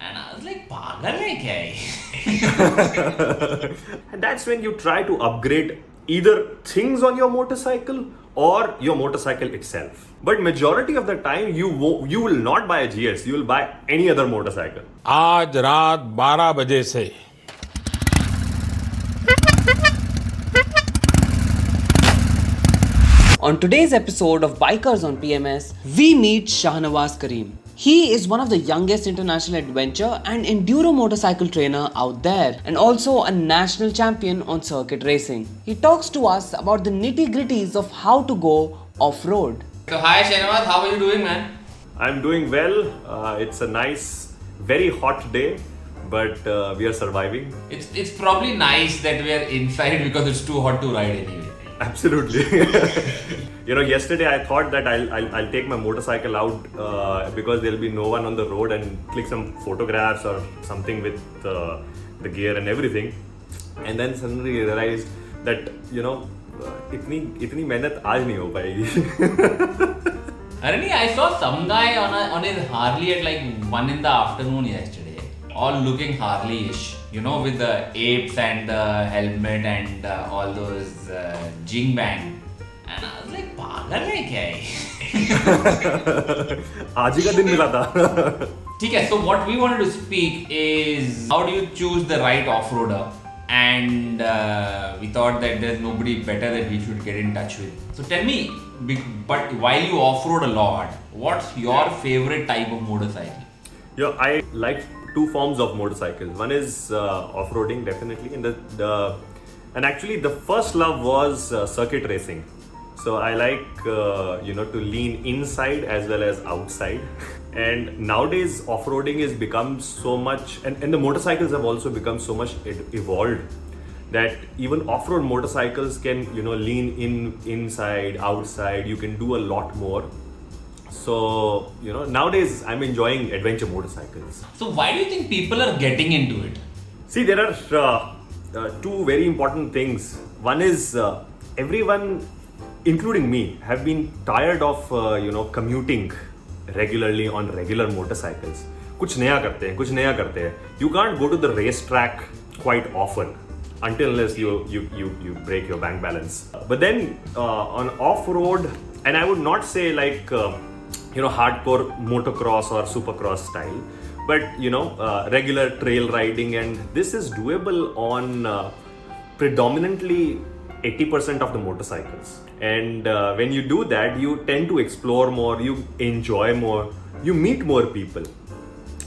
And I was like, pagal hai kya ye? And that's when you try to upgrade either things on your motorcycle or your motorcycle itself. But majority of the time you will not buy a GS, you will buy any other motorcycle. आज रात 12 बजे से On today's episode of Bikers on PMS, we meet Shahnawaz Kareem. He is one of the youngest international adventure and enduro motorcycle trainer out there and also a national champion on circuit racing. He talks to us about the nitty gritties of how to go off-road. So hi Shahnawaz, how are you doing, man? I'm doing well. It's a nice, very hot day, but we are surviving. It's probably nice that we are inside because it's too hot to ride anyway. Absolutely. Yesterday I thought that I'll take my motorcycle out because there'll be no one on the road and click some photographs or something with the gear and everything. And then suddenly realized that इतनी मेहनत आज नहीं हो पाएगी. Arani, I saw some guy on his Harley at like 1 in the afternoon yesterday, all looking Harley-ish, with the apes and the helmet and all those jing bang. And I was like, pagal hai kya ye? आज ही का दिन मिला था. Okay, so what we wanted to speak is how do you choose the right off-roader? And we thought that there's nobody better that we should get in touch with. So tell me, but while you off-road a lot, what's your favorite type of motorcycle? I like two forms of motorcycles. One is off-roading, definitely, and actually the first love was circuit racing. So I like to lean inside as well as outside. And nowadays off-roading has become so much, and the motorcycles have also become so much evolved that even off-road motorcycles can lean inside, outside. You can do a lot more. So nowadays I'm enjoying adventure motorcycles. So why do you think people are getting into it? See, there are two very important things. One is everyone, including me, have been tired of commuting regularly on regular motorcycles. कुछ नया करते हैं. You can't go to the racetrack quite often until unless you break your bank balance. But then on off-road, and I would not say like hardcore motocross or supercross style, but regular trail riding, and this is doable on predominantly 80% of the motorcycles. And when you do that, you tend to explore more, you enjoy more, you meet more people.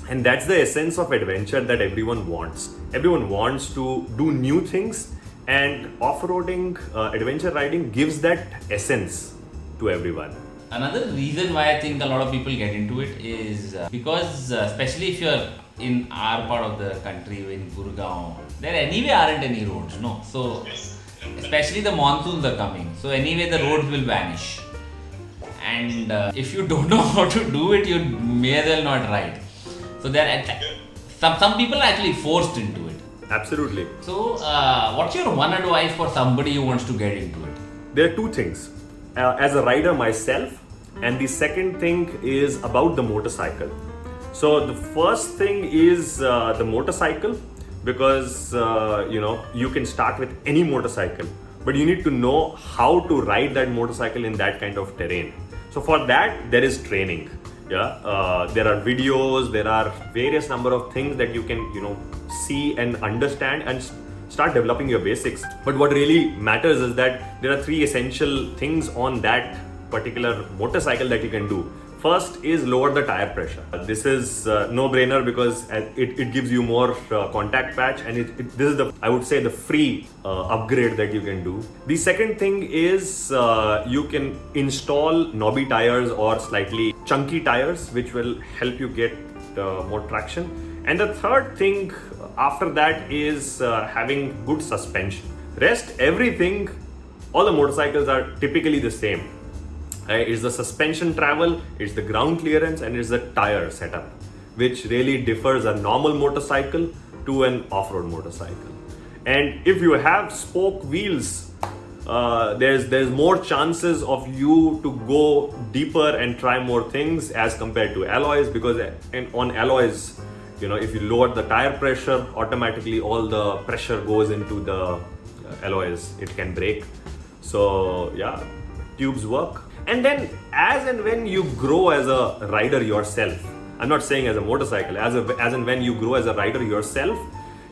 And that's the essence of adventure that everyone wants. Everyone wants to do new things, and off-roading, adventure riding gives that essence to everyone. Another reason why I think a lot of people get into it is because especially if you're in our part of the country, in Gurgaon, there anyway aren't any roads, no? So especially the monsoons are coming, so anyway the roads will vanish, and if you don't know how to do it, you may as well not ride. So there some people are actually forced into it. Absolutely. So what's your one advice for somebody who wants to get into it? There are two things. As a rider myself, and the second thing is about the motorcycle. So the first thing is the motorcycle, because you can start with any motorcycle, but you need to know how to ride that motorcycle in that kind of terrain. So for that there is training. There are videos, there are various number of things that you can see and understand and start developing your basics. But what really matters is that there are three essential things on that particular motorcycle that you can do. First is lower the tire pressure. This is no-brainer because it gives you more contact patch, and this is I would say the free upgrade that you can do. The second thing is you can install knobby tires or slightly chunky tires, which will help you get more traction. And the third thing after that is having good suspension. Rest everything, all the motorcycles are typically the same. It's the suspension travel, it's the ground clearance, and it's the tire setup, which really differs a normal motorcycle to an off-road motorcycle. And if you have spoke wheels, there's more chances of you to go deeper and try more things as compared to alloys, because on alloys if you lower the tire pressure, automatically all the pressure goes into the alloys. It can break. So yeah, tubes work. And then as and when you grow as a rider yourself, I'm not saying as a motorcycle, as and when you grow as a rider yourself,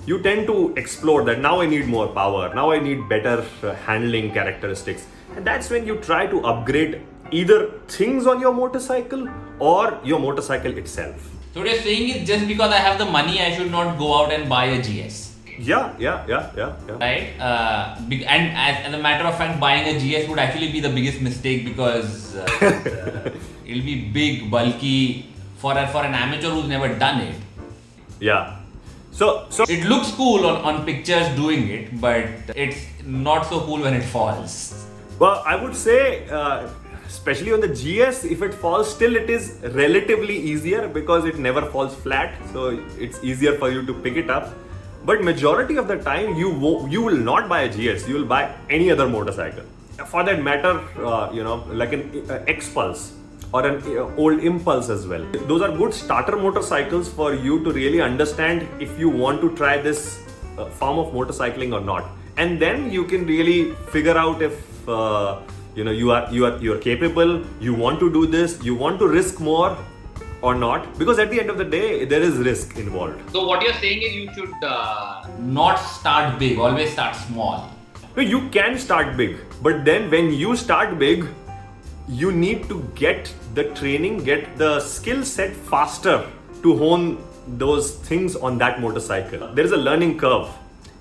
you tend to explore that now I need more power, now I need better handling characteristics. And that's when you try to upgrade either things on your motorcycle or your motorcycle itself. So what you're saying is just because I have the money, I should not go out and buy a GS. Yeah. Right? And as a matter of fact, buying a GS would actually be the biggest mistake because it'll be big, bulky for an amateur who's never done it. Yeah. So it looks cool on pictures doing it, but it's not so cool when it falls. well, I would say, especially on the GS, if it falls, still it is relatively easier because it never falls flat. So it's easier for you to pick it up. But majority of the time, you will not buy a GS. You will buy any other motorcycle. For that matter, like an X-Pulse or an old Impulse as well. Those are good starter motorcycles for you to really understand if you want to try this form of motorcycling or not. And then you can really figure out if you are capable, you want to do this, you want to risk more or not, because at the end of the day there is risk involved. So what you're saying is you should not start big, always start small. No, you can start big, but then when you start big, you need to get the training, get the skill set faster to hone those things on that motorcycle. There is a learning curve.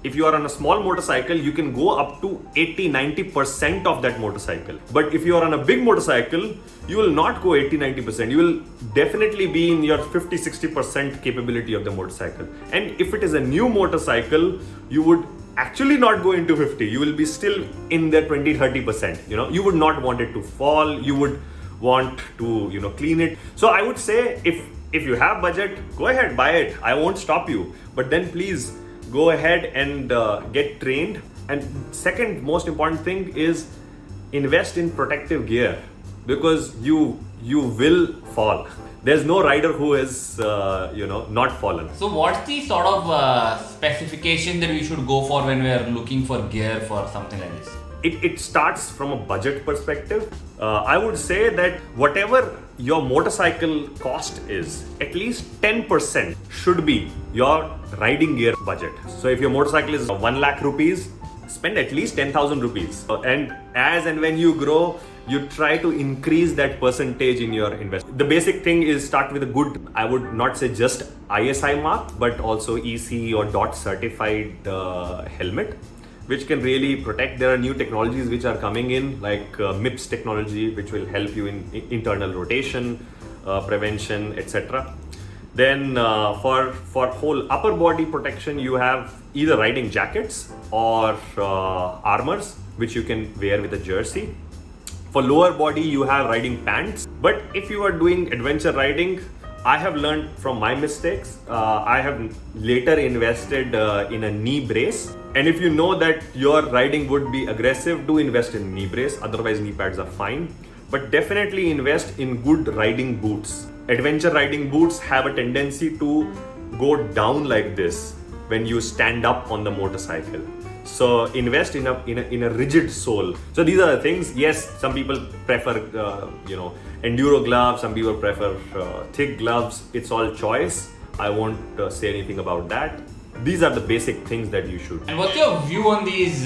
If you are on a small motorcycle, you can go up to 80-90% of that motorcycle. But if you are on a big motorcycle, you will not go 80-90%. You will definitely be in your 50-60% capability of the motorcycle. And if it is a new motorcycle, you would actually not go into 50. You will be still in the 20-30%. You would not want it to fall. You would want to clean it. So I would say if you have budget, go ahead, buy it. I won't stop you. But then please go ahead and get trained. And second most important thing is invest in protective gear, because you will fall. There's no rider who has not fallen. So what's the sort of specification that we should go for when we are looking for gear for something like this? It starts from a budget perspective. I would say that whatever your motorcycle cost is, at least 10% should be your riding gear budget. So if your motorcycle is 1 lakh rupees, spend at least 10,000 rupees. And as and when you grow, you try to increase that percentage in your investment. The basic thing is start with a good, I would not say just ISI mark, but also EC or DOT certified helmet, which can really protect. There are new technologies which are coming in, like MIPS technology, which will help you in internal rotation, prevention, etc. Then for whole upper body protection, you have either riding jackets or armors, which you can wear with a jersey. For lower body, you have riding pants. But if you are doing adventure riding, I have learned from my mistakes. I have later invested in a knee brace. And if you know that your riding would be aggressive, do invest in knee brace. Otherwise, knee pads are fine. But definitely invest in good riding boots. Adventure riding boots have a tendency to go down like this when you stand up on the motorcycle. So invest in a rigid sole. So these are the things. Yes, some people prefer enduro gloves. Some people prefer thick gloves. It's all choice. I won't say anything about that. These are the basic things that you should. And what's your view on these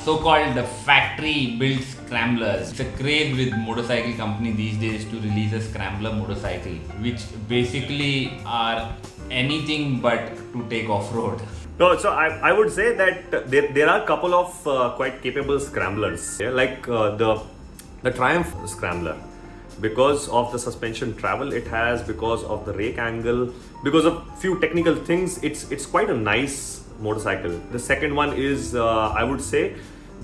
so-called factory-built scramblers? It's a craze with motorcycle company these days to release a scrambler motorcycle, which basically are anything but to take off-road. No, so I would say that there are a couple of quite capable scramblers, like the Triumph Scrambler. Because of the suspension travel it has, because of the rake angle, because of few technical things, it's quite a nice motorcycle. The second one is I would say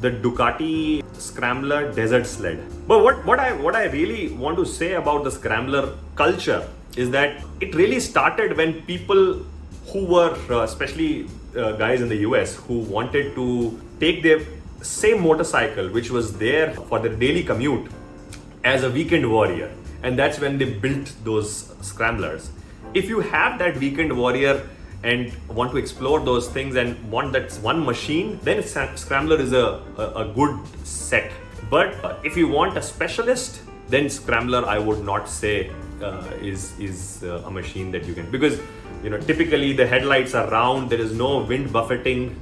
the Ducati Scrambler Desert Sled. But what I really want to say about the Scrambler culture is that it really started when people who were especially guys in the US who wanted to take their same motorcycle which was there for their daily commute as a weekend warrior, and that's when they built those scramblers. if you have that weekend warrior and want to explore those things and want that one machine, then Scrambler is a good set. But if you want a specialist, then Scrambler I would not say is a machine that you can, because typically the headlights are round, there is no wind buffeting,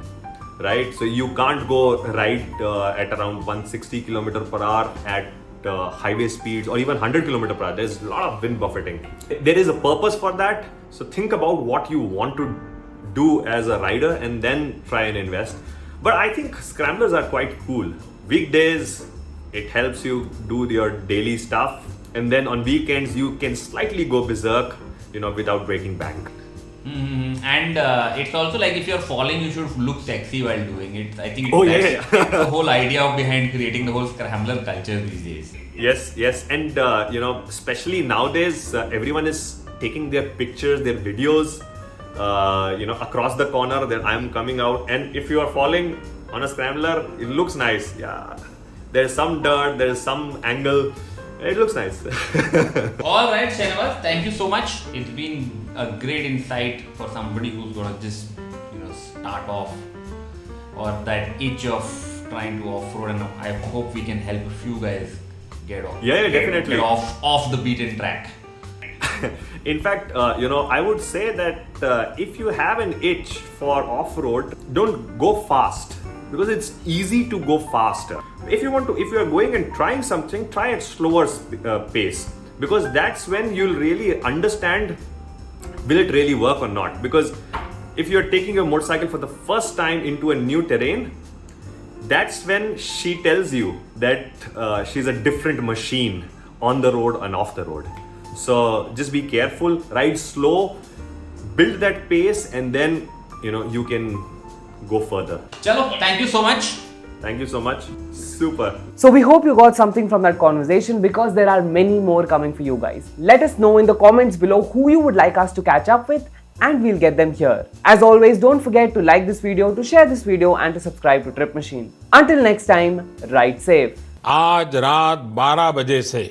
right? So you can't go ride at around 160 km per hour at highway speeds or even 100 km per hour. There's a lot of wind buffeting. There is a purpose for that. So think about what you want to do as a rider and then try and invest. But I think Scramblers are quite cool. Weekdays, it helps you do your daily stuff. And then on weekends, you can slightly go berserk, without breaking bank. And it's also like if you're falling, you should look sexy while doing it. I think that's the whole idea behind creating the whole Scrambler culture these days. Yes. And, especially nowadays, everyone is taking their pictures, their videos, across the corner that I'm coming out. And if you are falling on a Scrambler, it looks nice. Yeah, there's some dirt, there's some angle. It looks nice. All right, Shanavas, thank you so much. It's been a great insight for somebody who's gonna just, start off, or that itch of trying to off-road, and I hope we can help a few guys get off. Yeah, definitely. Get off the beaten track. In fact, I would say that if you have an itch for off-road, don't go fast, because it's easy to go faster. If you are going and trying something, try at slower pace, because that's when you'll really understand, will it really work or not? Because if you're taking your motorcycle for the first time into a new terrain, that's when she tells you that she's a different machine on the road and off the road. So just be careful, ride slow, build that pace, and then you can go further. Chalo, thank you so much. Thank you so much. Super. So we hope you got something from that conversation, because there are many more coming for you guys. Let us know in the comments below who you would like us to catch up with, and we'll get them here. As always, don't forget to like this video, to share this video, and to subscribe to Trip Machine. Until next time, ride safe. आज रात 12 बजे से